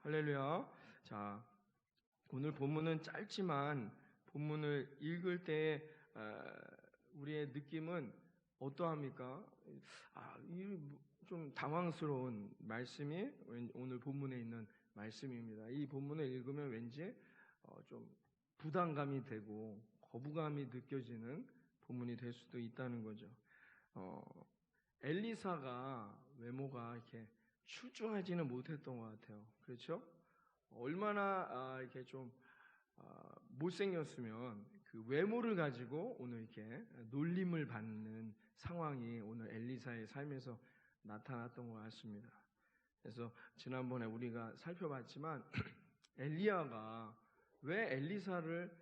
할렐루야. 자, 오늘 본문은 짧지만 본문을 읽을 때 우리의 느낌은 어떠합니까? 좀 당황스러운 말씀이 오늘 본문에 있는 말씀입니다. 이 본문을 읽으면 왠지 좀 부담감이 되고 거부감이 느껴지는 본문이 될 수도 있다는 거죠. 엘리사가 외모가 이렇게 출중하지는 못했던 것 같아요. 그렇죠? 얼마나 이렇게 좀 못생겼으면 그 외모를 가지고 오늘 이렇게 놀림을 받는 상황이 오늘 엘리사의 삶에서 나타났던 것 같습니다. 그래서 지난번에 우리가 살펴봤지만 엘리야가 왜 엘리사를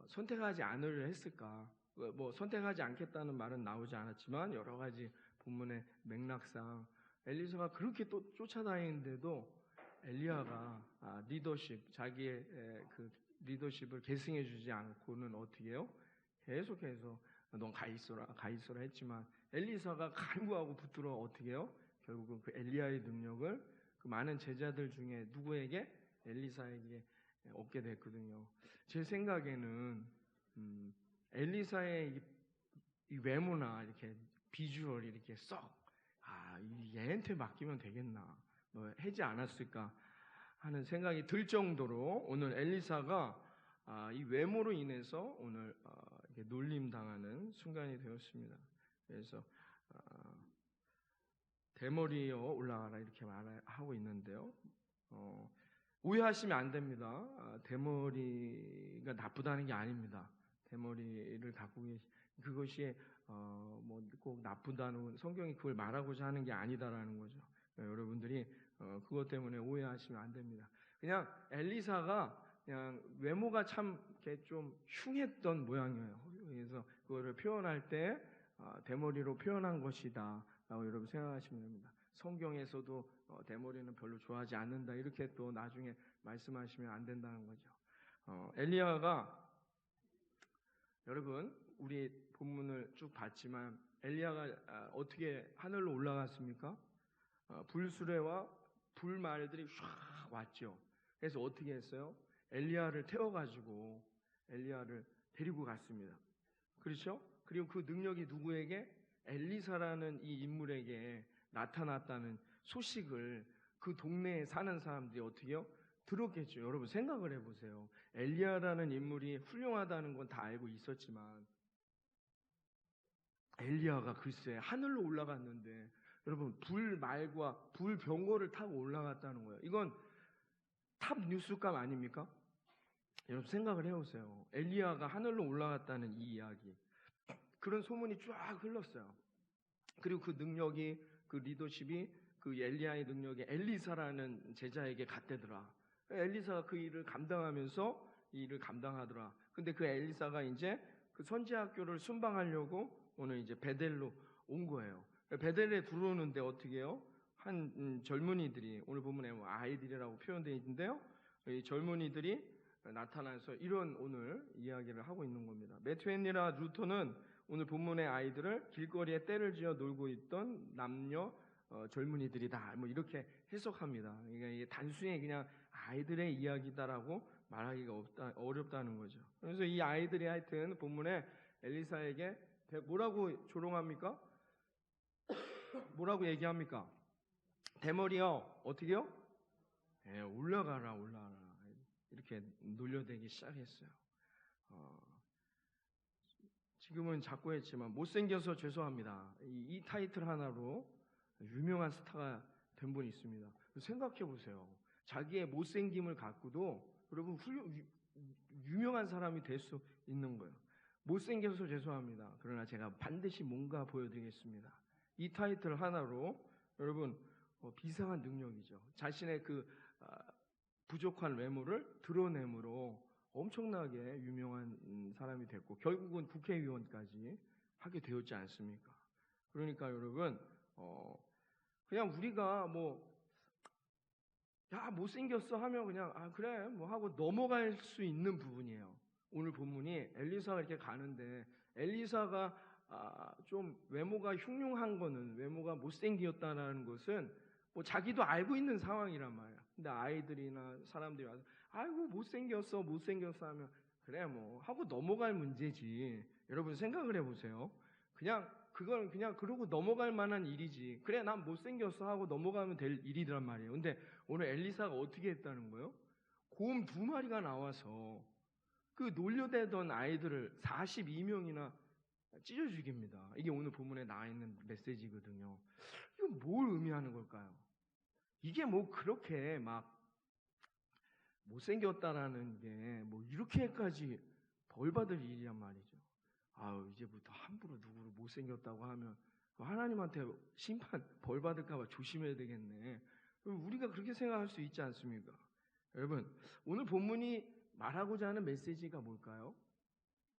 선택하지 않으려 했을까? 뭐 선택하지 않겠다는 말은 나오지 않았지만 여러 가지 본문의 맥락상 엘리사가 그렇게 또 쫓아다니는데도 엘리야가 자기의 그 리더십을 계승해주지 않고는 어떻게 해요? 계속해서 넌 가 있어라 했지만 엘리사가 간구하고 붙들어 어떻게 해요? 결국은 그 엘리야의 능력을 그 많은 제자들 중에 누구에게? 엘리사에게 얻게 됐거든요. 제 생각에는 엘리사의 이 외모나 이렇게 비주얼이 이렇게 얘한테 맡기면 되겠나, 하지 않았을까 하는 생각이 들 정도로 오늘 엘리사가 이 외모로 인해서 오늘 이렇게 놀림 당하는 순간이 되었습니다. 그래서 대머리여 올라가라 이렇게 말하고 있는데요. 오해하시면 안 됩니다. 대머리가 나쁘다는 게 아닙니다. 대머리를 갖고 그것이 꼭 나쁘다는, 성경이 그걸 말하고자 하는 게 아니다라는 거죠. 여러분들이 그것 때문에 오해하시면 안 됩니다. 그냥 엘리사가 그냥 외모가 참 이렇게 좀 흉했던 모양이에요. 그래서 그거를 표현할 때 대머리로 표현한 것이다 라고 여러분 생각하시면 됩니다. 성경에서도 대머리는 별로 좋아하지 않는다 이렇게 또 나중에 말씀하시면 안 된다는 거죠. 엘리야가, 여러분 우리 본문을 쭉 봤지만 엘리야가 어떻게 하늘로 올라갔습니까? 불수레와 불말들이 쫙 왔죠. 그래서 어떻게 했어요? 엘리야를 태워가지고 엘리야를 데리고 갔습니다. 그렇죠? 그리고 그 능력이 누구에게? 엘리사라는 이 인물에게 나타났다는 소식을 그 동네에 사는 사람들이 어떻게 해요? 들었겠죠. 여러분 생각을 해보세요. 엘리야라는 인물이 훌륭하다는 건 다 알고 있었지만 엘리야가 글쎄 하늘로 올라갔는데, 여러분 불말과 불병거를 타고 올라갔다는 거예요. 이건 탑 뉴스감 아닙니까? 여러분 생각을 해보세요. 엘리야가 하늘로 올라갔다는 이 이야기, 그런 소문이 쫙 흘렀어요. 그리고 그 능력이, 그 리더십이 그 엘리야의 능력이 엘리사라는 제자에게 갔대더라. 엘리사가 그 일을 감당하면서 이 일을 감당하더라. 근데 그 엘리사가 이제 그 선지학교를 순방하려고 오늘 이제 베델로 온 거예요. 베델에 들어오는데 어떻게 해요? 한 젊은이들이, 오늘 보면 아이들이라고 표현되어 있는데요. 이 젊은이들이 나타나서 이런 오늘 이야기를 하고 있는 겁니다. 메투엘이나 루터는 오늘 본문의 아이들을 길거리에 때를 지어 놀고 있던 남녀 젊은이들이다, 이렇게 해석합니다. 그러니까 이게 단순히 그냥 아이들의 이야기다라고 말하기가 어렵다는 거죠. 그래서 이 아이들이 하여튼 본문에 엘리사에게 뭐라고 조롱합니까? 뭐라고 얘기합니까? 대머리요, 어떻게요? 올라가라 이렇게 놀려대기 시작했어요. 지금은 자꾸 했지만 못생겨서 죄송합니다. 이 타이틀 하나로 유명한 스타가 된 분이 있습니다. 생각해 보세요. 자기의 못생김을 갖고도 여러분 유명한 사람이 될 수 있는 거예요. 못생겨서 죄송합니다. 그러나 제가 반드시 뭔가 보여드리겠습니다. 이 타이틀 하나로 여러분 비상한 능력이죠. 자신의 그 부족한 외모를 드러내므로 엄청나게 유명한 사람이 됐고 결국은 국회의원까지 하게 되었지 않습니까? 그러니까 여러분 그냥 우리가 못생겼어 하면 그냥 그래 하고 넘어갈 수 있는 부분이에요. 오늘 본문이 엘리사가 이렇게 가는데 엘리사가 좀 외모가 흉흉한 거는, 외모가 못생겼다는 것은 자기도 알고 있는 상황이란 말이에요. 근데 아이들이나 사람들이 와서 아이고 못생겼어 하면 그래 뭐 하고 넘어갈 문제지. 여러분 생각을 해보세요. 그걸 그냥 그러고 넘어갈 만한 일이지. 그래 난 못생겼어 하고 넘어가면 될 일이란 말이에요. 근데 오늘 엘리사가 어떻게 했다는 거예요? 곰 2마리가 나와서 그 놀려대던 아이들을 42명이나 찢어 죽입니다. 이게 오늘 본문에 나와 있는 메시지거든요. 이건 뭘 의미하는 걸까요? 이게 뭐 그렇게 막 못생겼다라는 게 뭐 이렇게까지 벌 받을 일이란 말이죠. 아유, 이제부터 함부로 누구를 못생겼다고 하면 하나님한테 심판 벌 받을까봐 조심해야 되겠네. 우리가 그렇게 생각할 수 있지 않습니까? 여러분, 오늘 본문이 말하고자 하는 메시지가 뭘까요?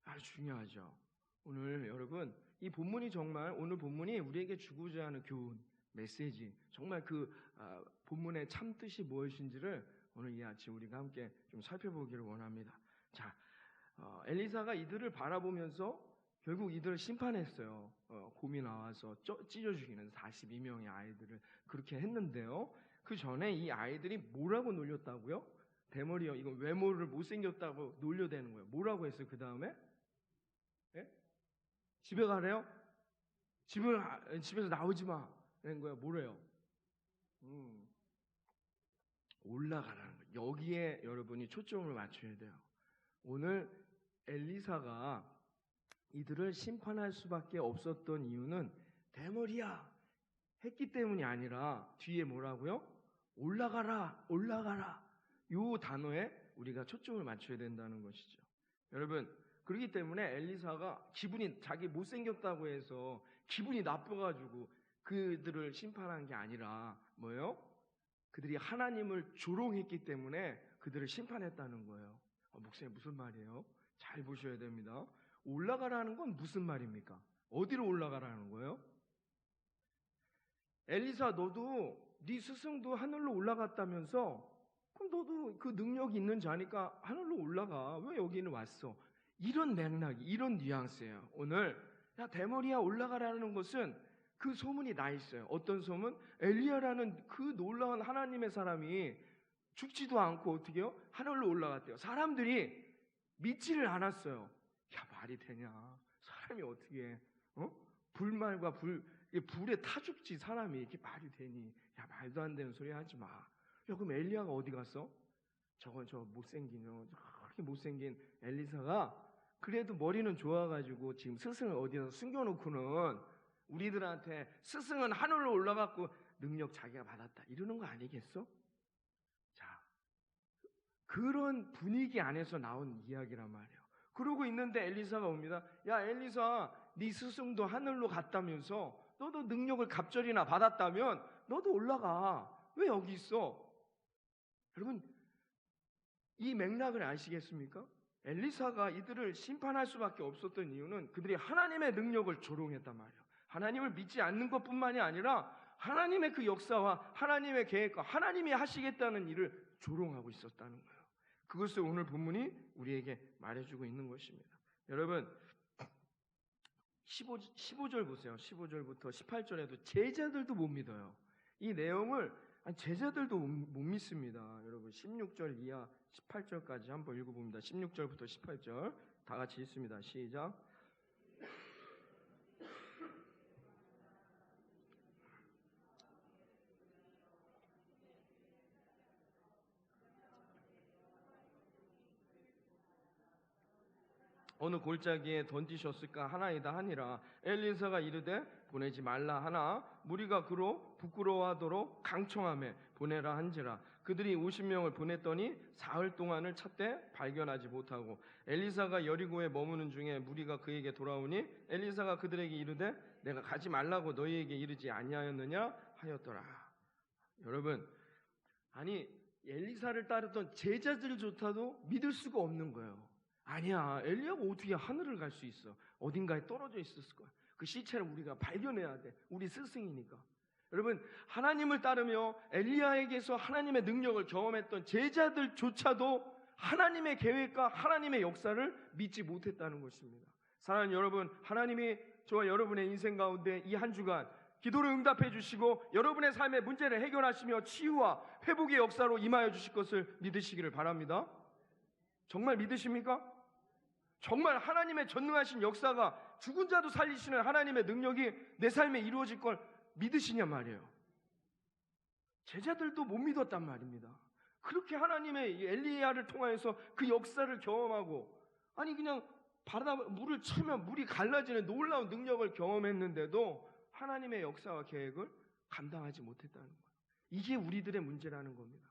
아주 중요하죠. 오늘 여러분, 이 본문이 정말 오늘 본문이 우리에게 주고자 하는 교훈, 메시지, 정말 그 본문의 참 뜻이 무엇인지를 오늘 이 아침 우리가 함께 좀 살펴보기를 원합니다. 자, 엘리사가 이들을 바라보면서 결국 이들을 심판했어요. 곰이 나와서 찢어 죽이는 42명의 아이들을 그렇게 했는데요. 그 전에 이 아이들이 뭐라고 놀렸다고요? 대머리요. 이거 외모를 못생겼다고 놀려대는 거예요. 뭐라고 했어요? 그 다음에? 예? 집에 가래요? 집에서 나오지 마. 이런 거예요. 뭐래요? 올라가라는 거예요. 여기에 여러분이 초점을 맞춰야 돼요. 오늘 엘리사가 이들을 심판할 수밖에 없었던 이유는 대머리야 했기 때문이 아니라 뒤에 뭐라고요? 올라가라. 이 단어에 우리가 초점을 맞춰야 된다는 것이죠. 여러분, 그렇기 때문에 엘리사가 자기 못생겼다고 해서 기분이 나빠가지고 그들을 심판한 게 아니라 뭐예요? 그들이 하나님을 조롱했기 때문에 그들을 심판했다는 거예요. 목사님 무슨 말이에요? 잘 보셔야 됩니다. 올라가라는 건 무슨 말입니까? 어디로 올라가라는 거예요? 엘리사, 너도 네 스승도 하늘로 올라갔다면서 그럼 너도 그 능력이 있는 자니까 하늘로 올라가. 왜 여기는 왔어? 이런 맥락이, 이런 뉘앙스예요. 오늘 야 대머리야 올라가라는 것은 그 소문이 나 있어요. 어떤 소문? 엘리야라는 그 놀라운 하나님의 사람이 죽지도 않고 어떻게 해요? 하늘로 올라갔대요. 사람들이 믿지를 않았어요. 야 말이 되냐? 사람이 어떻게 해? 불말과 불에 타 죽지 사람이 이렇게 말이 되니? 야 말도 안 되는 소리 하지 마. 야 그럼 엘리야가 어디 갔어? 저 그렇게 못생긴 엘리사가 그래도 머리는 좋아가지고 지금 스승을 어디서 숨겨놓고는 우리들한테 스승은 하늘로 올라갔고 능력 자기가 받았다 이러는 거 아니겠어? 자, 그런 분위기 안에서 나온 이야기란 말이에요. 그러고 있는데 엘리사가 옵니다. 야 엘리사, 네 스승도 하늘로 갔다면서 너도 능력을 갑절이나 받았다면 너도 올라가. 왜 여기 있어? 여러분, 이 맥락을 아시겠습니까? 엘리사가 이들을 심판할 수밖에 없었던 이유는 그들이 하나님의 능력을 조롱했단 말이에요. 하나님을 믿지 않는 것뿐만이 아니라 하나님의 그 역사와 하나님의 계획과 하나님이 하시겠다는 일을 조롱하고 있었다는 거예요. 그것을 오늘 본문이 우리에게 말해주고 있는 것입니다. 여러분 15절 보세요. 15절부터 18절에도 제자들도 못 믿어요. 이 내용을 제자들도 못 믿습니다. 여러분 16절 이하 18절까지 한번 읽어봅니다. 16절부터 18절 다 같이 읽습니다. 시작. 어느 골짜기에 던지셨을까 하나이다 하니라. 엘리사가 이르되 보내지 말라 하나 무리가 그로 부끄러워하도록 강청하매 보내라 한지라. 그들이 50명을 보냈더니 사흘 동안을 찾되 발견하지 못하고 엘리사가 여리고에 머무는 중에 무리가 그에게 돌아오니 엘리사가 그들에게 이르되 내가 가지 말라고 너희에게 이르지 아니하였느냐 하였더라. 여러분, 아니 엘리사를 따르던 제자들조차도 믿을 수가 없는 거예요. 아니야, 엘리야가 어떻게 하늘을 갈 수 있어? 어딘가에 떨어져 있었을 거야. 그 시체를 우리가 발견해야 돼. 우리 스승이니까. 여러분, 하나님을 따르며 엘리야에게서 하나님의 능력을 경험했던 제자들조차도 하나님의 계획과 하나님의 역사를 믿지 못했다는 것입니다. 사랑하는 여러분, 하나님이 저와 여러분의 인생 가운데 이 한 주간 기도를 응답해 주시고 여러분의 삶의 문제를 해결하시며 치유와 회복의 역사로 임하여 주실 것을 믿으시기를 바랍니다. 정말 믿으십니까? 정말 하나님의 전능하신 역사가 죽은 자도 살리시는 하나님의 능력이 내 삶에 이루어질 걸 믿으시냔 말이에요. 제자들도 못 믿었단 말입니다. 그렇게 하나님의 엘리야를 통하여서 그 역사를 경험하고, 아니 그냥 바다 물을 치면 물이 갈라지는 놀라운 능력을 경험했는데도 하나님의 역사와 계획을 감당하지 못했다는 거예요. 이게 우리들의 문제라는 겁니다.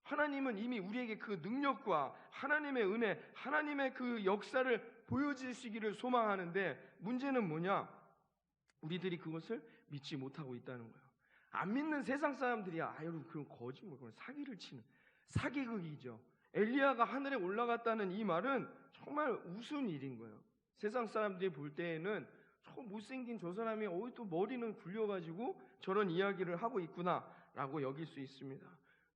하나님은 이미 우리에게 그 능력과 하나님의 은혜, 하나님의 그 역사를 보여주시기를 소망하는데, 문제는 뭐냐? 우리들이 그것을 믿지 못하고 있다는 거예요. 안 믿는 세상 사람들이야, 여러분 그건 거짓말, 그건 사기를 치는 사기극이죠. 엘리야가 하늘에 올라갔다는 이 말은 정말 우스운 일인 거예요. 세상 사람들이 볼 때에는 저 못생긴 저 사람이 또 머리는 굴려가지고 저런 이야기를 하고 있구나라고 여길 수 있습니다.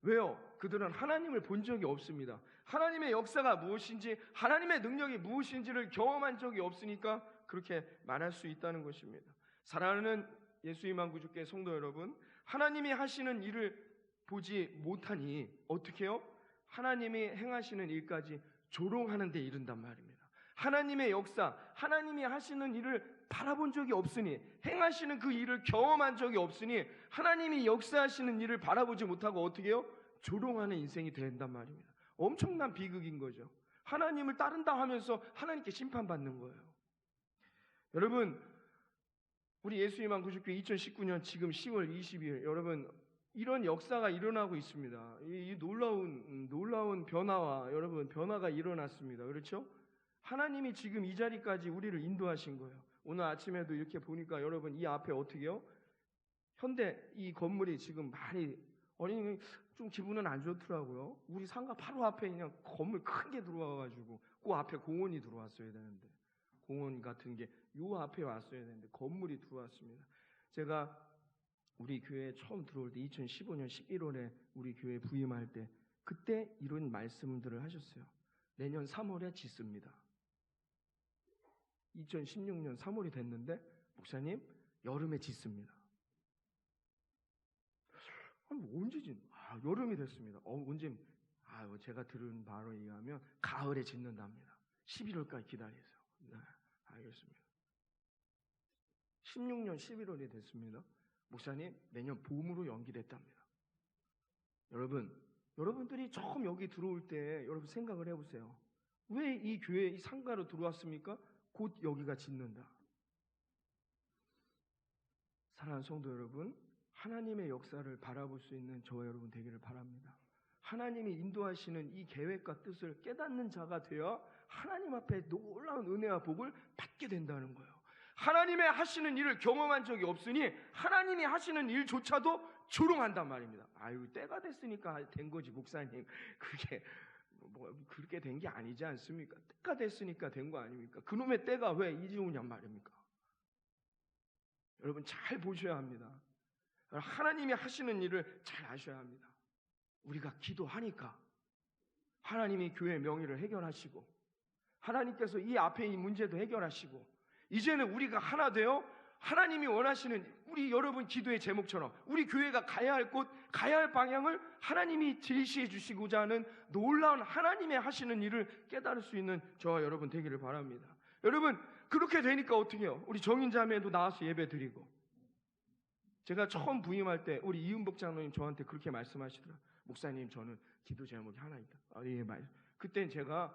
왜요? 그들은 하나님을 본 적이 없습니다. 하나님의 역사가 무엇인지, 하나님의 능력이 무엇인지를 경험한 적이 없으니까 그렇게 말할 수 있다는 것입니다. 사랑하는 예수님만 구주께 성도 여러분, 하나님이 하시는 일을 보지 못하니 어떻게 해요? 하나님이 행하시는 일까지 조롱하는 데 이른단 말입니다. 하나님의 역사, 하나님이 하시는 일을 바라본 적이 없으니, 행하시는 그 일을 경험한 적이 없으니, 하나님이 역사하시는 일을 바라보지 못하고 어떻게 해요? 조롱하는 인생이 된단 말입니다. 엄청난 비극인 거죠. 하나님을 따른다 하면서 하나님께 심판받는 거예요. 여러분, 우리 예수님만 구주교회 2019년 지금 10월 22일, 여러분 이런 역사가 일어나고 있습니다. 이 놀라운 변화와 여러분 변화가 일어났습니다. 그렇죠? 하나님이 지금 이 자리까지 우리를 인도하신 거예요. 오늘 아침에도 이렇게 보니까 여러분 이 앞에 어떻게 해요? 현대 이 건물이 지금 많이 좀 기분은 안 좋더라고요. 우리 상가 바로 앞에 그냥 건물 큰 게 들어와가지고 그 앞에 공원이 들어왔어야 되는데, 공원 같은 게 요 앞에 왔어야 되는데 건물이 들어왔습니다. 제가 우리 교회에 처음 들어올 때 2015년 11월에 우리 교회 부임할 때 그때 이런 말씀들을 하셨어요. 내년 3월에 짓습니다. 2016년 3월이 됐는데 목사님 여름에 짓습니다. 언제 짓? 여름이 됐습니다. 언제? 제가 들은 바로 얘기하면 가을에 짓는답니다. 11월까지 기다리세요. 네, 알겠습니다. 16년 11월이 됐습니다. 목사님 내년 봄으로 연기됐답니다. 여러분들이 처음 여기 들어올 때 여러분 생각을 해보세요. 왜 이 교회 이 상가로 들어왔습니까? 곧 여기가 짓는다. 사랑하는 성도 여러분, 하나님의 역사를 바라볼 수 있는 저와 여러분 되기를 바랍니다. 하나님이 인도하시는 이 계획과 뜻을 깨닫는 자가 되어 하나님 앞에 놀라운 은혜와 복을 받게 된다는 거예요. 하나님의 하시는 일을 경험한 적이 없으니 하나님이 하시는 일조차도 조롱한단 말입니다. 때가 됐으니까 된 거지 목사님. 그게 그렇게 된 게 아니지 않습니까? 때가 됐으니까 된 거 아닙니까? 그놈의 때가 왜 이제 오냔 말입니까? 여러분 잘 보셔야 합니다. 하나님이 하시는 일을 잘 아셔야 합니다. 우리가 기도하니까 하나님이 교회의 명의를 해결하시고, 하나님께서 이 앞에 이 문제도 해결하시고, 이제는 우리가 하나 되어 하나님이 원하시는 우리 여러분 기도의 제목처럼 우리 교회가 가야 할 곳, 가야 할 방향을 하나님이 제시해 주시고자 하는 놀라운 하나님의 하시는 일을 깨달을 수 있는 저와 여러분 되기를 바랍니다. 여러분 그렇게 되니까 어떻게 해요? 우리 정인자매도 나와서 예배 드리고, 제가 처음 부임할 때 우리 이은복 장로님 저한테 그렇게 말씀하시더라고요. 목사님 저는 기도 제목이 하나 있다. 예, 그땐 제가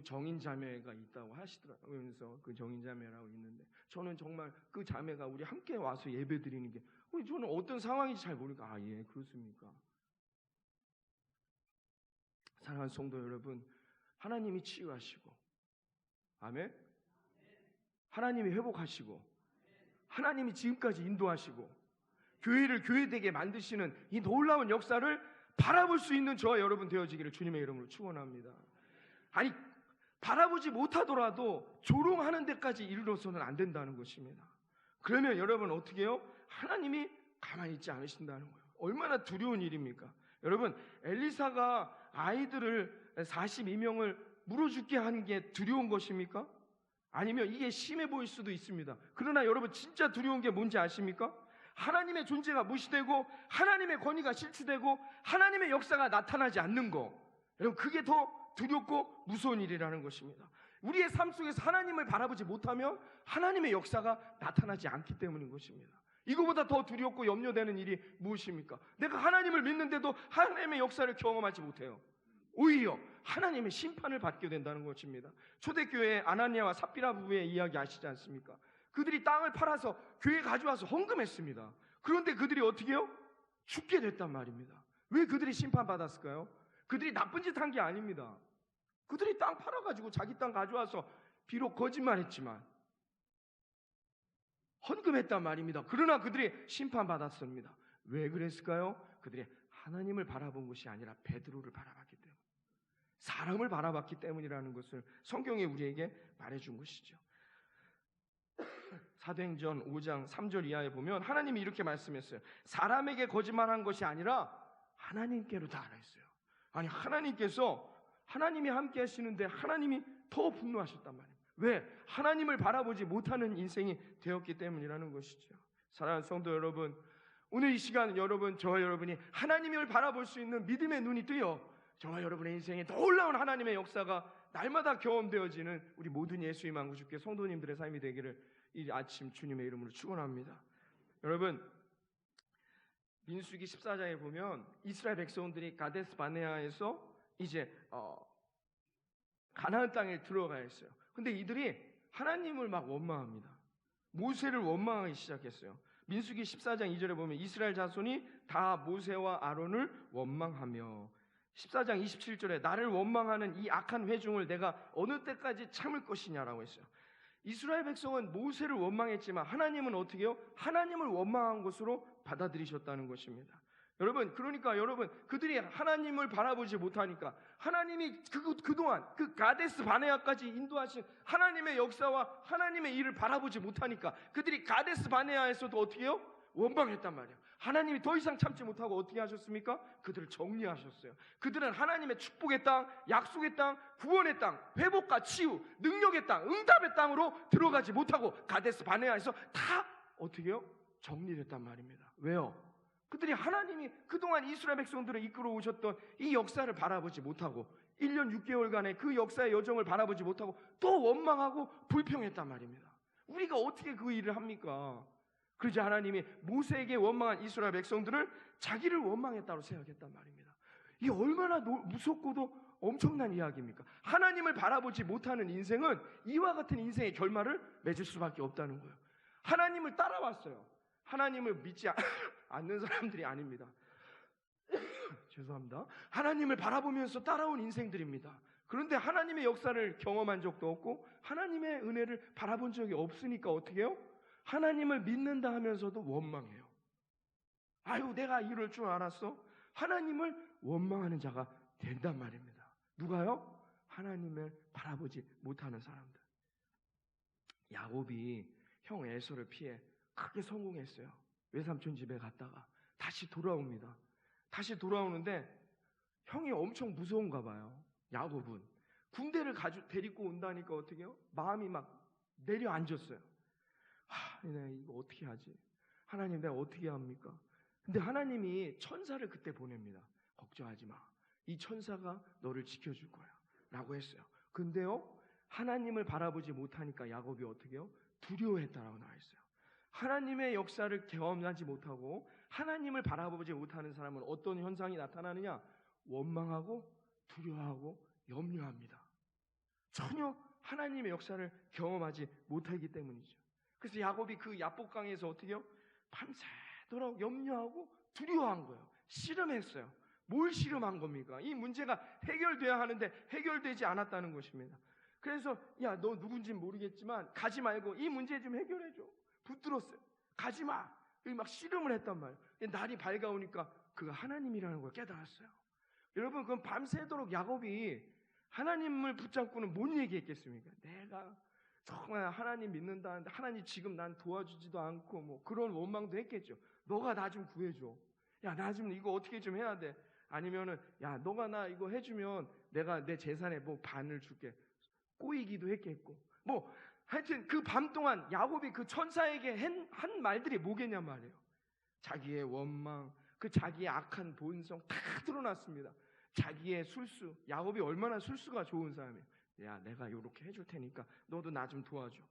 정인자매가 있다고 하시더라고요. 그래서 그 정인자매라고 있는데 저는 정말 그 자매가 우리 함께 와서 예배 드리는 게 저는 어떤 상황인지 잘 모르니까 예 그렇습니까? 사랑하는 성도 여러분, 하나님이 치유하시고, 아멘. 하나님이 회복하시고, 하나님이 지금까지 인도하시고 교회를 교회되게 만드시는 이 놀라운 역사를 바라볼 수 있는 저와 여러분 되어지기를 주님의 이름으로 축원합니다. 아니 바라보지 못하더라도 조롱하는 데까지 이르러서는 안 된다는 것입니다. 그러면 여러분 어떻게 해요? 하나님이 가만히 있지 않으신다는 거예요. 얼마나 두려운 일입니까? 여러분 엘리사가 아이들을 42명을 물어 죽게 하는 게 두려운 것입니까? 아니면 이게 심해 보일 수도 있습니다. 그러나 여러분 진짜 두려운 게 뭔지 아십니까? 하나님의 존재가 무시되고 하나님의 권위가 실추되고 하나님의 역사가 나타나지 않는 거, 여러분 그게 더 두렵고 무서운 일이라는 것입니다. 우리의 삶 속에서 하나님을 바라보지 못하면 하나님의 역사가 나타나지 않기 때문인 것입니다. 이거보다 더 두렵고 염려되는 일이 무엇입니까? 내가 하나님을 믿는데도 하나님의 역사를 경험하지 못해요. 오히려 하나님의 심판을 받게 된다는 것입니다. 초대교회 아나니아와 삽비라 부부의 이야기 아시지 않습니까? 그들이 땅을 팔아서 교회에 가져와서 헌금했습니다. 그런데 그들이 어떻게 해요? 죽게 됐단 말입니다. 왜 그들이 심판받았을까요? 그들이 나쁜 짓 한 게 아닙니다. 그들이 땅 팔아가지고 자기 땅 가져와서 비록 거짓말했지만 헌금했단 말입니다. 그러나 그들이 심판받았습니다. 왜 그랬을까요? 그들이 하나님을 바라본 것이 아니라 베드로를 바라봤기 때문에, 사람을 바라봤기 때문이라는 것을 성경이 우리에게 말해준 것이죠. 사도행전 5장 3절 이하에 보면 하나님이 이렇게 말씀했어요. 사람에게 거짓말한 것이 아니라 하나님께로 다 알았어요. 아니, 하나님이 함께 하시는데 하나님이 더 분노하셨단 말이에요. 왜? 하나님을 바라보지 못하는 인생이 되었기 때문이라는 것이죠. 사랑하는 성도 여러분, 오늘 이 시간 저와 여러분이 하나님을 바라볼 수 있는 믿음의 눈이 뜨여 저와 여러분의 인생에 놀라운 하나님의 역사가 날마다 경험되어지는 우리 모든 예수의 만구 주께 성도님들의 삶이 되기를 이 아침 주님의 이름으로 축원합니다. 여러분, 민수기 14장에 보면 이스라엘 백성들이 가데스 바네아에서 이제 가나안 땅에 들어가야 했어요. 근데 이들이 하나님을 막 원망합니다. 모세를 원망하기 시작했어요. 민수기 14장 2절에 보면 이스라엘 자손이 다 모세와 아론을 원망하며, 14장 27절에 나를 원망하는 이 악한 회중을 내가 어느 때까지 참을 것이냐라고 했어요. 이스라엘 백성은 모세를 원망했지만 하나님은 어떻게 해요? 하나님을 원망한 것으로 받아들이셨다는 것입니다. 여러분, 그러니까 여러분, 그들이 하나님을 바라보지 못하니까 하나님이 그동안 그 가데스 바네아까지 인도하신 하나님의 역사와 하나님의 일을 바라보지 못하니까 그들이 가데스 바네아에서도 어떻게 해요? 원망했단 말이에요. 하나님이 더 이상 참지 못하고 어떻게 하셨습니까? 그들을 정리하셨어요. 그들은 하나님의 축복의 땅, 약속의 땅, 구원의 땅, 회복과 치유, 능력의 땅, 응답의 땅으로 들어가지 못하고 가데스 바네아에서 다 어떻게 해요? 정리됐단 말입니다. 왜요? 그들이 하나님이 그동안 이스라엘 백성들을 이끌어 오셨던 이 역사를 바라보지 못하고 1년 6개월간의 그 역사의 여정을 바라보지 못하고 또 원망하고 불평했단 말입니다. 우리가 어떻게 그 일을 합니까? 그러자 하나님이 모세에게 원망한 이스라엘 백성들을 자기를 원망했다고 생각했단 말입니다. 이게 얼마나 무섭고도 엄청난 이야기입니까? 하나님을 바라보지 못하는 인생은 이와 같은 인생의 결말을 맺을 수밖에 없다는 거예요. 하나님을 따라왔어요. 하나님을 믿지 않는 사람들이 아닙니다. 죄송합니다. 하나님을 바라보면서 따라온 인생들입니다. 그런데 하나님의 역사를 경험한 적도 없고 하나님의 은혜를 바라본 적이 없으니까 어떻게 해요? 하나님을 믿는다 하면서도 원망해요. 아유, 내가 이럴 줄 알았어? 하나님을 원망하는 자가 된단 말입니다. 누가요? 하나님을 바라보지 못하는 사람들. 야곱이 형 에서를 피해 크게 성공했어요. 외삼촌 집에 갔다가 다시 돌아옵니다. 다시 돌아오는데 형이 엄청 무서운가 봐요. 야곱은 군대를 데리고 온다니까 어떻게 해요? 마음이 막 내려앉았어요. 내가 이거 어떻게 하지? 하나님, 내가 어떻게 합니까? 근데 하나님이 천사를 그때 보냅니다. 걱정하지 마. 이 천사가 너를 지켜줄 거야 라고 했어요. 근데요, 하나님을 바라보지 못하니까 야곱이 어떻게 해요? 두려워했다라고 나와 있어요. 하나님의 역사를 경험하지 못하고 하나님을 바라보지 못하는 사람은 어떤 현상이 나타나느냐? 원망하고 두려워하고 염려합니다. 전혀 하나님의 역사를 경험하지 못하기 때문이죠. 그래서 야곱이 그 야복강에서 어떻게 해요? 밤새도록 염려하고 두려워한 거예요. 씨름했어요. 뭘 씨름한 겁니까? 이 문제가 해결돼야 하는데 해결되지 않았다는 것입니다. 그래서 야, 너 누군지 모르겠지만 가지 말고 이 문제 좀 해결해줘. 붙들었어요. 가지 마. 막 씨름을 했단 말이에요. 날이 밝아오니까 그가 하나님이라는 걸 깨달았어요. 여러분, 그럼 밤새도록 야곱이 하나님을 붙잡고는 뭔 얘기했겠습니까? 내가 정말 하나님 믿는다는데 하나님 지금 난 도와주지도 않고 뭐 그런 원망도 했겠죠. 너가 나 좀 구해줘. 야, 나 좀 이거 어떻게 좀 해야 돼. 아니면은 야, 너가 나 이거 해주면 내가 내 재산의 뭐 반을 줄게. 꼬이기도 했겠고. 뭐 하여튼 그 밤 동안 야곱이 그 천사에게 한 말들이 뭐겠냐 말이에요. 자기의 원망, 그 자기의 악한 본성 다 드러났습니다. 자기의 술수, 야곱이 얼마나 술수가 좋은 사람이에요. 야, 내가 이렇게 해줄 테니까 너도 나 좀 도와줘.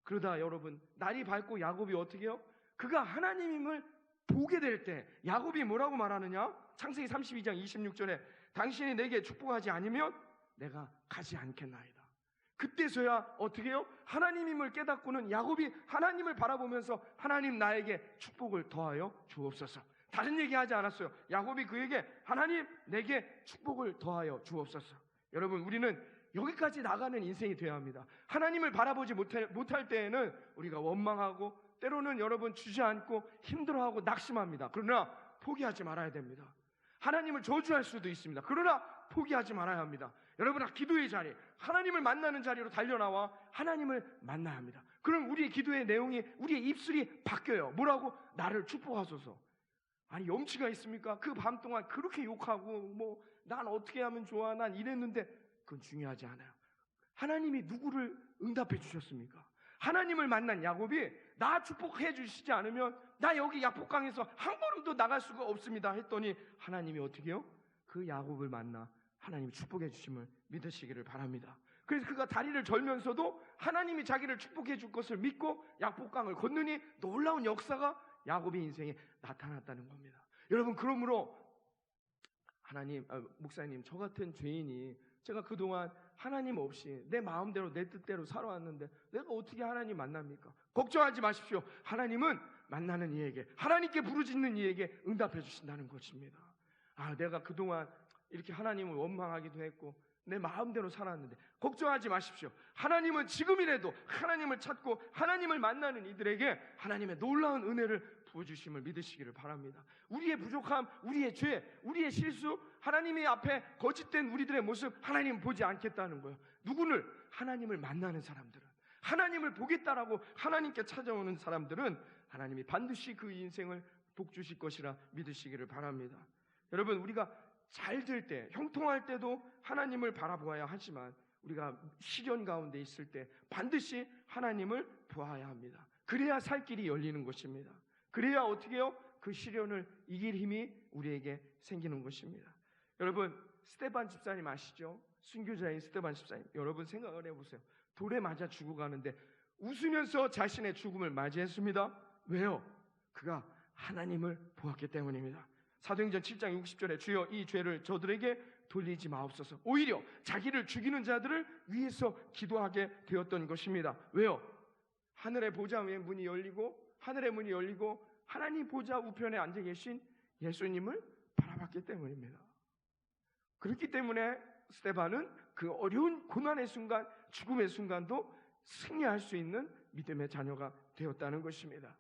그러다 여러분, 날이 밝고 야곱이 어떻게 해요? 그가 하나님을 보게 될 때 야곱이 뭐라고 말하느냐? 창세기 32장 26절에 당신이 내게 축복하지 않으면 내가 가지 않겠나이다. 그때서야 어떻게 해요? 하나님임을 깨닫고는 야곱이 하나님을 바라보면서 하나님 나에게 축복을 더하여 주옵소서. 다른 얘기하지 않았어요. 야곱이 그에게 하나님 내게 축복을 더하여 주옵소서. 여러분, 우리는 여기까지 나가는 인생이 되어야 합니다. 하나님을 바라보지 못할 때에는 우리가 원망하고 때로는 여러분 주저앉고 힘들어하고 낙심합니다. 그러나 포기하지 말아야 됩니다. 하나님을 저주할 수도 있습니다. 그러나 포기하지 말아야 합니다. 여러분, 기도의 자리, 하나님을 만나는 자리로 달려나와 하나님을 만나야 합니다. 그럼 우리의 기도의 내용이, 우리의 입술이 바뀌어요. 뭐라고? 나를 축복하소서. 아니, 염치가 있습니까? 그 밤 동안 그렇게 욕하고 난 어떻게 하면 좋아? 난 이랬는데 그건 중요하지 않아요. 하나님이 누구를 응답해 주셨습니까? 하나님을 만난 야곱이 나 축복해 주시지 않으면 나 여기 야복강에서 한 걸음도 나갈 수가 없습니다 했더니 하나님이 어떻게 해요? 그 야곱을 만나 하나님이 축복해 주심을 믿으시기를 바랍니다. 그래서 그가 다리를 절면서도 하나님이 자기를 축복해 줄 것을 믿고 야복강을 건너니 놀라운 역사가 야곱의 인생에 나타났다는 겁니다. 여러분, 그러므로 목사님, 저 같은 죄인이 제가 그동안 하나님 없이 내 마음대로 내 뜻대로 살아왔는데 내가 어떻게 하나님 만납니까? 걱정하지 마십시오. 하나님은 만나는 이에게, 하나님께 부르짖는 이에게 응답해 주신다는 것입니다. 내가 그동안 이렇게 하나님을 원망하기도 했고 내 마음대로 살았는데 걱정하지 마십시오. 하나님은 지금이라도 하나님을 찾고 하나님을 만나는 이들에게 하나님의 놀라운 은혜를 부어주심을 믿으시기를 바랍니다. 우리의 부족함, 우리의 죄, 우리의 실수, 하나님의 앞에 거짓된 우리들의 모습 하나님 보지 않겠다는 거예요. 누구를? 하나님을 만나는 사람들은, 하나님을 보겠다라고 하나님께 찾아오는 사람들은 하나님이 반드시 그 인생을 복주실 것이라 믿으시기를 바랍니다. 여러분, 우리가 잘 될 때, 형통할 때도 하나님을 바라보아야 하지만 우리가 시련 가운데 있을 때 반드시 하나님을 보아야 합니다. 그래야 살 길이 열리는 것입니다. 그래야 어떻게 해요? 그 시련을 이길 힘이 우리에게 생기는 것입니다. 여러분, 스데반 집사님 아시죠? 순교자인 스데반 집사님, 여러분 생각을 해보세요. 돌에 맞아 죽어가는데 웃으면서 자신의 죽음을 맞이했습니다. 왜요? 그가 하나님을 보았기 때문입니다. 사도행전 7장 60절에 주여 이 죄를 저들에게 돌리지 마옵소서. 오히려 자기를 죽이는 자들을 위해서 기도하게 되었던 것입니다. 왜요? 하늘의 보좌 위에 문이 열리고, 하늘의 문이 열리고 하나님 보좌 우편에 앉아 계신 예수님을 바라봤기 때문입니다. 그렇기 때문에 스데반은 그 어려운 고난의 순간, 죽음의 순간도 승리할 수 있는 믿음의 자녀가 되었다는 것입니다.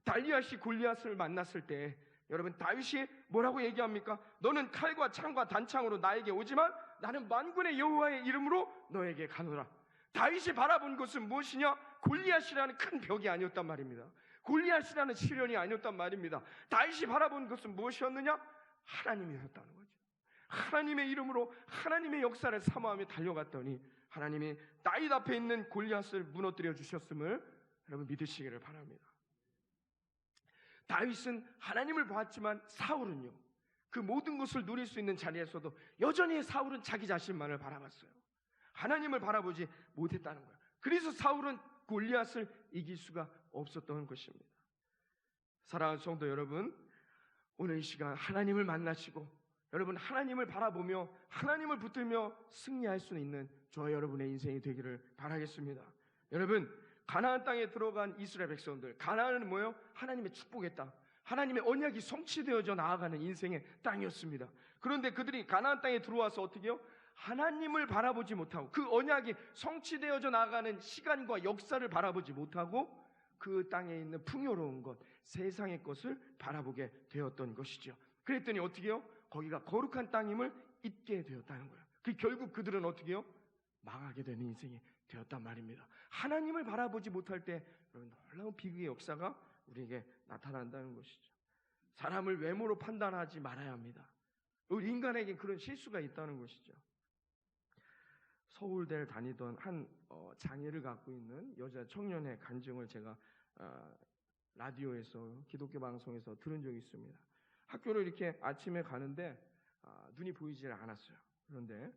달리앗이 골리앗을 만났을 때 여러분, 다윗이 뭐라고 얘기합니까? 너는 칼과 창과 단창으로 나에게 오지만 나는 만군의 여호와의 이름으로 너에게 가노라. 다윗이 바라본 것은 무엇이냐? 골리앗이라는 큰 벽이 아니었단 말입니다. 골리앗이라는 시련이 아니었단 말입니다. 다윗이 바라본 것은 무엇이었느냐? 하나님이었다는 거죠. 하나님의 이름으로 하나님의 역사를 사모하며 달려갔더니 하나님이 다윗 앞에 있는 골리앗을 무너뜨려 주셨음을 여러분 믿으시기를 바랍니다. 다윗은 하나님을 보았지만 사울은요, 그 모든 것을 누릴 수 있는 자리에서도 여전히 사울은 자기 자신만을 바라봤어요. 하나님을 바라보지 못했다는 거예요. 그래서 사울은 골리앗을 이길 수가 없었던 것입니다. 사랑하는 성도 여러분, 오늘 이 시간 하나님을 만나시고 여러분 하나님을 바라보며 하나님을 붙들며 승리할 수 있는 저와 여러분의 인생이 되기를 바라겠습니다. 여러분, 가나안 땅에 들어간 이스라엘 백성들, 가나안은 뭐예요? 하나님의 축복의 땅, 하나님의 언약이 성취되어져 나아가는 인생의 땅이었습니다. 그런데 그들이 가나안 땅에 들어와서 어떻게 해요? 하나님을 바라보지 못하고 그 언약이 성취되어져 나아가는 시간과 역사를 바라보지 못하고 그 땅에 있는 풍요로운 것, 세상의 것을 바라보게 되었던 것이죠. 그랬더니 어떻게 해요? 거기가 거룩한 땅임을 잊게 되었다는 거예요. 결국 그들은 어떻게 해요? 망하게 되는 인생이 되었단 말입니다. 하나님을 바라보지 못할 때 놀라운 비극의 역사가 우리에게 나타난다는 것이죠. 사람을 외모로 판단하지 말아야 합니다. 우리 인간에게 그런 실수가 있다는 것이죠. 서울대를 다니던 한 장애를 갖고 있는 여자 청년의 간증을 제가 라디오에서 기독교 방송에서 들은 적이 있습니다. 학교를 이렇게 아침에 가는데 눈이 보이질 않았어요. 그런데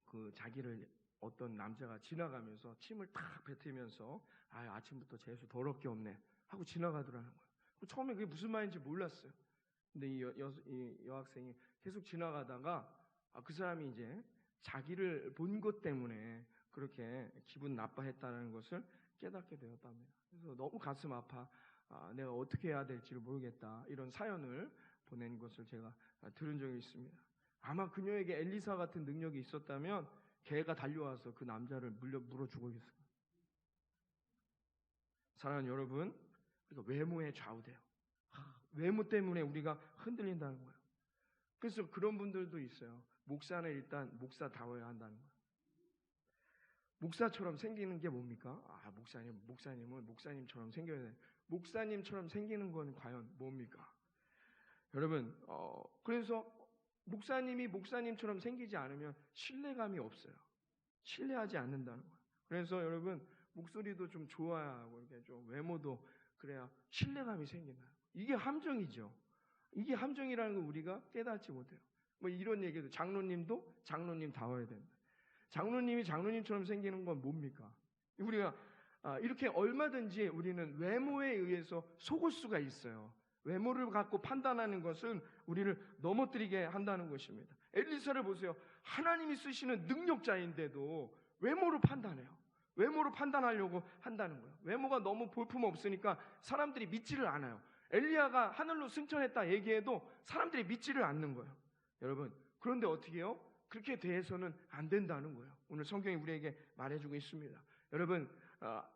그 자기를 어떤 남자가 지나가면서 침을 탁 뱉으면서 아침부터 재수 더럽게 없네 하고 지나가더라는 거예요. 처음에 그게 무슨 말인지 몰랐어요. 근데 이 여학생이 계속 지나가다가 그 사람이 이제 자기를 본 것 때문에 그렇게 기분 나빠했다는 것을 깨닫게 되었답니다. 그래서 너무 가슴 아파 내가 어떻게 해야 될지를 모르겠다 이런 사연을 보낸 것을 제가 들은 적이 있습니다. 아마 그녀에게 엘리사 같은 능력이 있었다면 개가 달려와서 그 남자를 물어 죽이겠어요. 사랑하는 여러분, 그러니까 외모에 좌우돼요. 외모 때문에 우리가 흔들린다는 거예요. 그래서 그런 분들도 있어요. 목사는 일단 목사다워야 한다는 거예요. 목사처럼 생기는 게 뭡니까? 목사님은 목사님처럼 생겨야 돼. 목사님처럼 생기는 건 과연 뭡니까? 여러분, 그래서 목사님이 목사님처럼 생기지 않으면 신뢰감이 없어요. 신뢰하지 않는다는 거예요. 그래서 여러분, 목소리도 좀 좋아야 하고, 이렇게 좀 외모도 그래야 신뢰감이 생긴다. 이게 함정이죠. 이게 함정이라는 걸 우리가 깨닫지 못해요. 뭐 이런 얘기도 장로님도 장로님다워야 된다. 장로님이 장로님처럼 생기는 건 뭡니까? 우리가 이렇게 얼마든지 우리는 외모에 의해서 속을 수가 있어요. 외모를 갖고 판단하는 것은 우리를 넘어뜨리게 한다는 것입니다. 엘리사를 보세요. 하나님이 쓰시는 능력자인데도 외모로 판단해요. 외모로 판단하려고 한다는 거예요. 외모가 너무 볼품없으니까 사람들이 믿지를 않아요. 엘리야가 하늘로 승천했다 얘기해도 사람들이 믿지를 않는 거예요. 여러분, 그런데 어떻게 해요? 그렇게 대해서는 안 된다는 거예요. 오늘 성경이 우리에게 말해주고 있습니다. 여러분,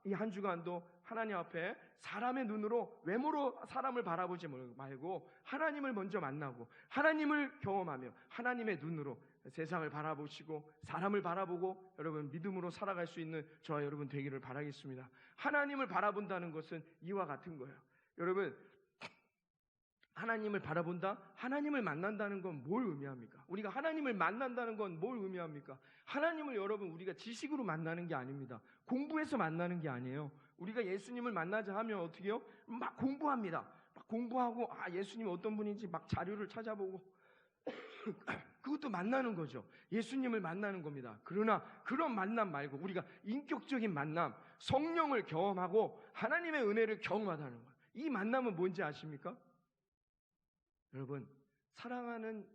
이 한 주간도 하나님 앞에 사람의 눈으로 외모로 사람을 바라보지 말고 하나님을 먼저 만나고 하나님을 경험하며 하나님의 눈으로 세상을 바라보시고 사람을 바라보고 여러분 믿음으로 살아갈 수 있는 저와 여러분 되기를 바라겠습니다. 하나님을 바라본다는 것은 이와 같은 거예요. 여러분, 하나님을 바라본다? 하나님을 만난다는 건 뭘 의미합니까? 우리가 하나님을 만난다는 건 뭘 의미합니까? 하나님을 여러분 우리가 지식으로 만나는 게 아닙니다. 공부해서 만나는 게 아니에요. 우리가 예수님을 만나자 하면 어떻게 해요? 막 공부합니다. 막 공부하고 예수님이 어떤 분인지 막 자료를 찾아보고 그것도 만나는 거죠. 예수님을 만나는 겁니다. 그러나 그런 만남 말고 우리가 인격적인 만남, 성령을 경험하고 하나님의 은혜를 경험하다는 거예요. 이 만남은 뭔지 아십니까? 여러분, 사랑하는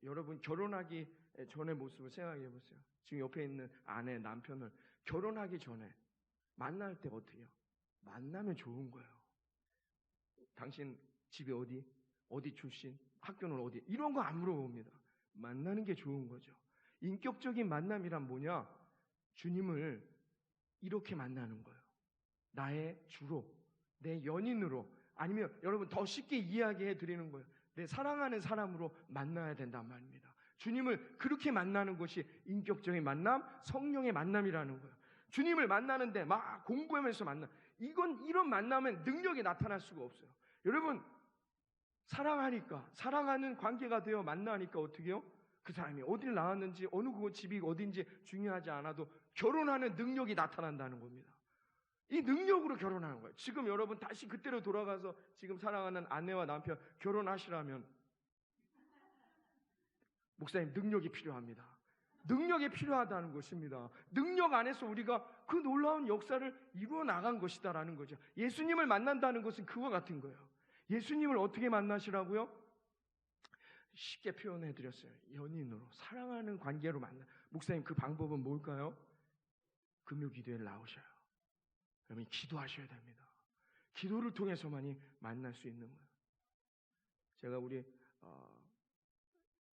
여러분 결혼하기 전의 모습을 생각해 보세요. 지금 옆에 있는 아내, 남편을 결혼하기 전에 만날 때 어떻게 해요? 만나면 좋은 거예요. 당신 집이 어디 출신? 학교는 어디? 이런 거 안 물어봅니다. 만나는 게 좋은 거죠. 인격적인 만남이란 뭐냐? 주님을 이렇게 만나는 거예요. 나의 주로, 내 연인으로, 아니면 여러분 더 쉽게 이야기해 드리는 거예요. 내 사랑하는 사람으로 만나야 된단 말입니다. 주님을 그렇게 만나는 것이 인격적인 만남, 성령의 만남이라는 거예요. 주님을 만나는데 막 공부하면서 이런 만남은 능력이 나타날 수가 없어요. 여러분, 사랑하는 관계가 되어 만나니까 어떻게 해요? 그 사람이 어딜 나왔는지 어느 집이 어딘지 중요하지 않아도 결혼하는 능력이 나타난다는 겁니다. 이 능력으로 결혼하는 거예요. 지금 여러분 다시 그때로 돌아가서 지금 사랑하는 아내와 남편 결혼하시라면 목사님 능력이 필요합니다. 능력이 필요하다는 것입니다. 능력 안에서 우리가 그 놀라운 역사를 이루어 나간 것이다라는 거죠. 예수님을 만난다는 것은 그와 같은 거예요. 예수님을 어떻게 만나시라고요? 쉽게 표현해 드렸어요. 연인으로, 사랑하는 관계로 만나. 목사님 그 방법은 뭘까요? 금요 기도에 나오셔요. 여러분 기도하셔야 됩니다. 기도를 통해서만이 만날 수 있는 거예요. 제가 우리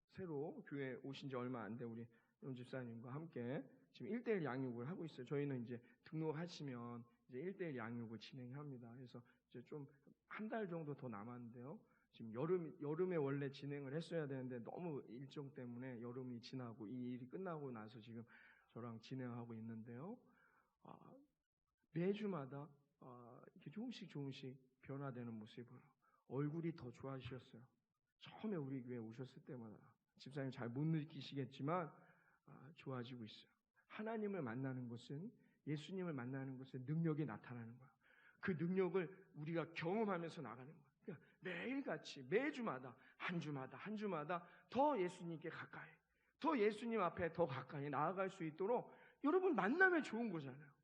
새로 교회 오신 지 얼마 안 된 우리 용 집사님과 함께 지금 1:1 양육을 하고 있어요. 저희는 이제 등록하시면 이제 1:1 양육을 진행합니다. 그래서 이제 좀 한 달 정도 더 남았는데요. 지금 여름에 원래 진행을 했어야 되는데 너무 일정 때문에 여름이 지나고 이 일이 끝나고 나서 지금 저랑 진행하고 있는데요. 매주마다 이렇게 조금씩 변화되는 모습을 얼굴이 더 좋아지셨어요. 처음에 우리 교회 오셨을 때마다 집사님 잘 못 느끼시겠지만 좋아지고 있어요. 하나님을 만나는 것은, 예수님을 만나는 것은 능력이 나타나는 거예요. 그 능력을 우리가 경험하면서 나가는 거예요. 그러니까 매일같이 매주마다 한 주마다 더 예수님께 가까이, 더 예수님 앞에 더 가까이 나아갈 수 있도록 여러분 만나면 좋은 거잖아요.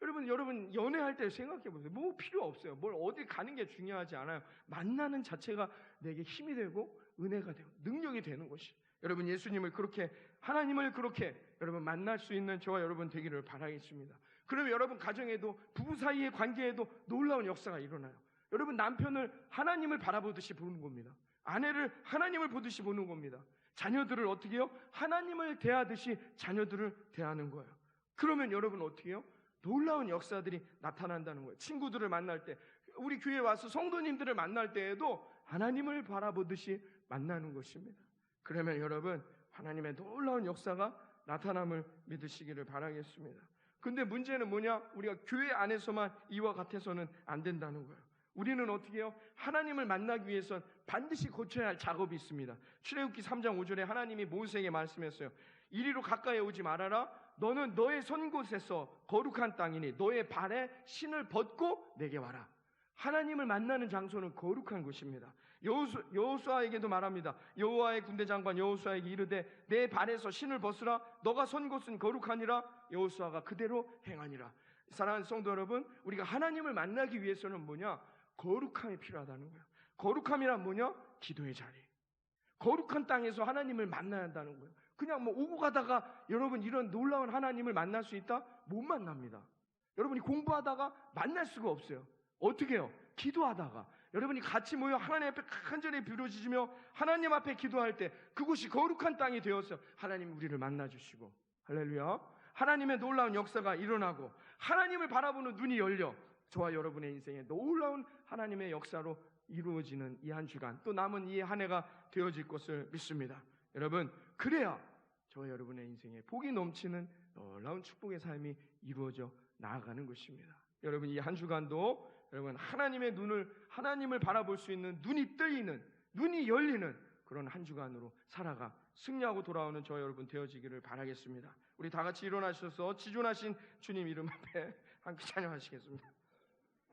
여러분 연애할 때 생각해 보세요. 뭐 필요 없어요. 뭘 어디 가는 게 중요하지 않아요. 만나는 자체가 내게 힘이 되고 은혜가 되고 능력이 되는 것이. 여러분 예수님을 그렇게, 하나님을 그렇게 여러분 만날 수 있는 저와 여러분 되기를 바라겠습니다. 그러면 여러분 가정에도, 부부 사이의 관계에도 놀라운 역사가 일어나요. 여러분 남편을 하나님을 바라보듯이 보는 겁니다. 아내를 하나님을 보듯이 보는 겁니다. 자녀들을 어떻게 해요? 하나님을 대하듯이 자녀들을 대하는 거예요. 그러면 여러분 어떻게 해요? 놀라운 역사들이 나타난다는 거예요. 친구들을 만날 때, 우리 교회에 와서 성도님들을 만날 때에도 하나님을 바라보듯이 만나는 것입니다. 그러면 여러분 하나님의 놀라운 역사가 나타남을 믿으시기를 바라겠습니다. 근데 문제는 뭐냐? 우리가 교회 안에서만 이와 같아서는 안 된다는 거예요. 우리는 어떻게 해요? 하나님을 만나기 위해선 반드시 고쳐야 할 작업이 있습니다. 출애굽기 3장 5절에 하나님이 모세에게 말씀했어요. 이리로 가까이 오지 말아라. 너는 너의 선 곳에서 거룩한 땅이니 너의 발에 신을 벗고 내게 와라. 하나님을 만나는 장소는 거룩한 곳입니다. 여호수아에게도 말합니다. 여호와의 군대 장관 여호수아에게 이르되 내 발에서 신을 벗으라. 너가 선 곳은 거룩하니라. 여호수아가 그대로 행하니라. 사랑하는 성도 여러분, 우리가 하나님을 만나기 위해서는 뭐냐? 거룩함이 필요하다는 거예요. 거룩함이란 뭐냐? 기도의 자리. 거룩한 땅에서 하나님을 만나야 한다는 거예요. 그냥 뭐 오고 가다가 여러분 이런 놀라운 하나님을 만날 수 있다? 못 만납니다. 여러분이 공부하다가 만날 수가 없어요. 어떻게 해요? 기도하다가. 여러분이 같이 모여 하나님 앞에 간절히 부르짖으며 하나님 앞에 기도할 때 그곳이 거룩한 땅이 되어서 하나님 우리를 만나주시고, 할렐루야, 하나님의 놀라운 역사가 일어나고 하나님을 바라보는 눈이 열려 저와 여러분의 인생에 놀라운 하나님의 역사로 이루어지는 이 한 주간, 또 남은 이 한 해가 되어질 것을 믿습니다. 여러분, 그래야 저와 여러분의 인생에 복이 넘치는 놀라운 축복의 삶이 이루어져 나아가는 것입니다. 여러분 이 한 주간도 여러분 하나님의 눈을, 하나님을 바라볼 수 있는 눈이 뜨이는, 눈이 열리는 그런 한 주간으로 살아가 승리하고 돌아오는 저와 여러분 되어지기를 바라겠습니다. 우리 다 같이 일어나셔서 지존하신 주님 이름 앞에 함께 찬양하시겠습니다.